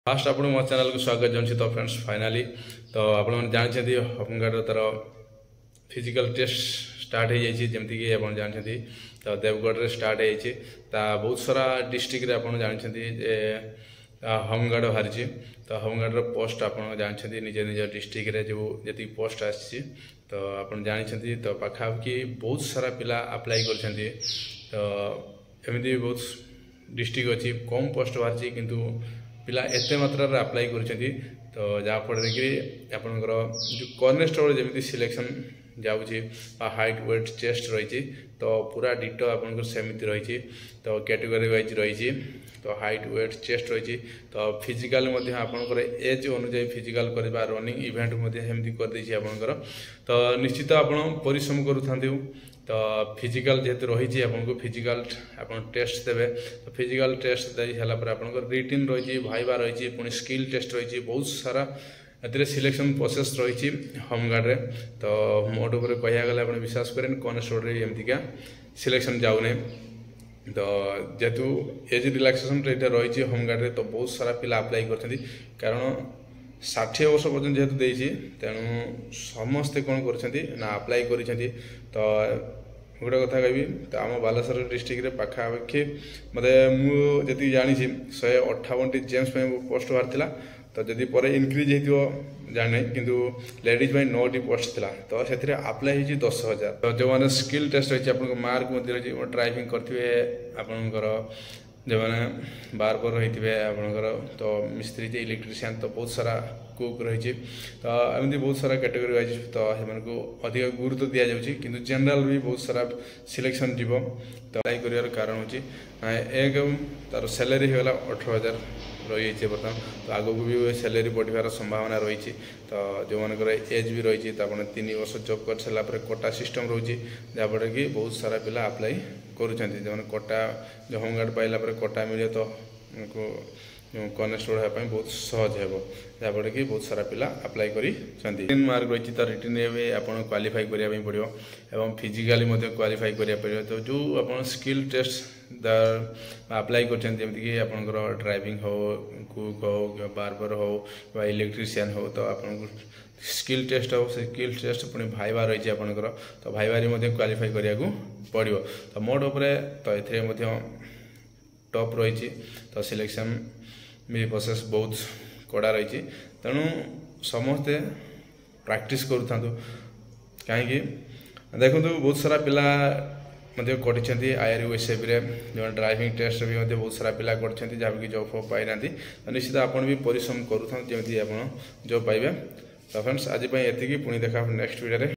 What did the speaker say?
Fast आप मो channel को स्वागत जनाऊँ। तो फ्रेंड्स फाइनाली तो आप जानते होमगार्ड तार फिजिकल टेस्ट स्टार्ट हो जाइए जमीक आप जानते तो देवगढ़ रे स्टार्ट हो बहुत सारा डिस्ट्रिक्ट रे आप जानते होमगार्ड बाहरी तो होमगार्ड पोस्ट आप जानते निज निज डिस्ट्रिक्ट रे जो जी पोस्ट आसी तो आप जानते तो पाखापाखि बहुत सारा पिला अप्लाई कर तो एमती बहुत डिस्ट्रिक्ट अच्छी कम पोस्ट बाहरी किंतु पिला एते मात्रा रे अप्लाई कर तो जहाँफल कि आपंकर जो कॉर्नरस्टोन जमी सिलेक्शन जाऊँगी हाइट वेट चेस्ट रही तो पूरा डिटो आपंकर सेमती रही तो कैटेगरी वाइज रही तो हाइट वेट चेस्ट रही तो फिजिकल आपंकर एज अनुजाई फिजिकल करवा रनिंग इवेंट सेमती कर आपंकर तो निश्चित आप परिश्रम करूँ तो फिजिकल जेहेतु रही आपको फिजिकल आप टेस्ट देवे तो फिजिकल टेस्ट देला आप रिटिन रही भाइबा रही पुणी स्किल टेस्ट रही बहुत सारा ए सिलेक्शन प्रोसेस रही होमगार्ड रे तो मोट उपर कह गले आप विश्वास करें कॉन्स्टेबल रे एमतीका सिलेक्शन जाऊने तो जेहेतु एज रिलैक्सेशन रही होमगार्ड रे तो बहुत सारा पिला अप्लाई कर कारण 60 वर्ष पर्यटन जेहेतु देती तेणु समस्ते कौन कर अप्लाई कर तो गोटे कथा कहि तो आम बालेश्वर डिस्ट्रिक्ट रे पाखापाखि मत जी जानी 158 जेम्स पोस्ट बाहर तो जदि पर इनक्रीज हो जाने किंतु लेडीज 9टी पोस्ट था तो से अप्लाई हो 10,000 तो जो मैंने स्किल टेस्ट रही आप मार्क रही ड्राइविंग करेंगे आपंकर जो मैंने बार्बर रही थे आपंकर तो मिस्त्री इलेक्ट्रीशियन तो बहुत सारा कुक रही तो एमती बहुत सारा कैटेगरी वाइज तो को अधिक गुरुत्व दि जाऊँगी किंतु जनरल भी बहुत सारा सिलेक्शन जीव तो अप्लाई कर कारण हूँ एक तार सैलरी होगा 18,000 रही बर्तमान तो आगक भी सैलरी बढ़िया संभावना रही तो जो मानकर एज भी रही तो आप 3 वर्ष जॉब कर सारापर कोटा सिस्टम रोचे जहाँफल कि बहुत सारा पिला अप्लाई कर कोटा जो होमगार्ड पाइला कोटा मिले तो कॉन्स्टेबल होगापी बहुत सहज हो जहाँफल कि बहुत सारा पिला अप्लाई कर मार्क रही तो रिटर्न आप क्वालिफाई करने पड़ो और फिजिकाली क्वालिफाई करा पड़ो तो जो आप स्किल टेस्ट अप्लाई करमती आपंकर ड्राइविंग हो कुक हो बार्बर हो इलेक्ट्रीशियन हो तो आप स्किल टेस्ट हो स्किल टेस्ट पुणी भाइबा रही आपंकर तो भाइबारे क्वालिफाई करा पड़ो तो मोड उपर तो ये टॉप रही तो सिलेक्शन भी प्रोसेस बहुत कड़ा रही तेणु समस्ते प्रैक्टिस करूँ कहीं देखो बहुत सारा पिला कर IRUSAB जो ड्राइविंग टेस्ट भी बहुत सारा पिला कर जहाँ जॉब फॉब पाई ना तो निश्चित आपड़ भी परिश्रम करूँ जमी आप जॉब पाइबे तो फ्रेंड्स आज ये पुणी देखा नेक्स्ट वीडियो।